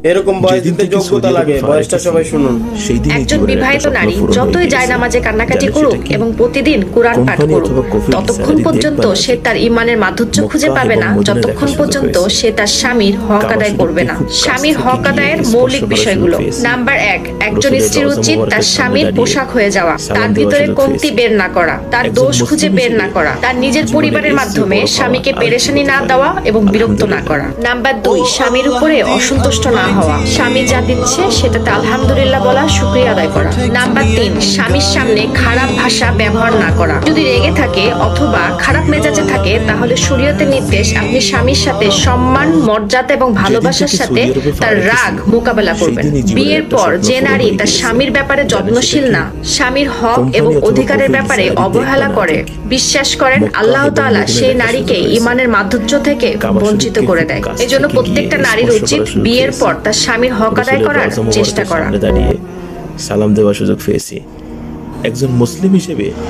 এরকম বয়স দিতে যোগ্যতা লাগে, বয়সটা সবাই শুনুন। একজন বিবাহিত নারী যতই জায়নামাজে কান্নাকাটি করুক এবং প্রতিদিন কুরআন পাঠ করুক, ততক্ষণ পর্যন্ত সে তার ঈমানের মাধুর্য খুঁজে পাবে না যতক্ষণ পর্যন্ত সে তার স্বামীর হক আদায় করবে না। স্বামীর হক আদায়ের মৌলিক বিষয়গুলো। নাম্বার 1, একজন স্ত্রীর উচিত তার স্বামীর পোশাক হয়ে যাওয়া, তার ভিতরে কমতি বের না করা, তার দোষ খুঁজে বের না করা, তার নিজের পরিবারের মাধ্যমে স্বামীকে পেরেশানি না দেওয়া এবং বিরক্ত না করা। নাম্বার 2, স্বামীর উপরে অসন্তুষ্ট না হওয়া, স্বামী যা দিচ্ছে সেটাতে আলহামদুলিল্লাহ বলা, শুকরিয়া আদায় করা। নাম্বার 3, স্বামীর সামনে খারাপ ভাষা ব্যবহার না করা। যদি রেগে থাকে অথবা খারাপ মেজাজে থাকে, তাহলে শরীয়তের নির্দেশ আপনি স্বামীর সাথে সম্মান, মর্যাদা এবং ভালোবাসার সাথে তার রাগ মোকাবেলা করবেন। বিয়ের পর যে নারী তার স্বামীর ব্যাপারে যত্নশীল না, স্বামীর হক এবং অধিকারের ব্যাপারে অবহেলা করে, বিশ্বাস করেন আল্লাহ তাআলা সেই নারীকে ঈমানের মাধুর্য থেকে বঞ্চিত করে দেয়। এজন্য প্রত্যেকটা নারীর উচিত বিয়ের পর তার স্বামীর হক আদায় করার চেষ্টা করা। দাঁড়িয়ে সালাম দেওয়ার সুযোগ পেয়েছি। একজন মুসলিম হিসেবে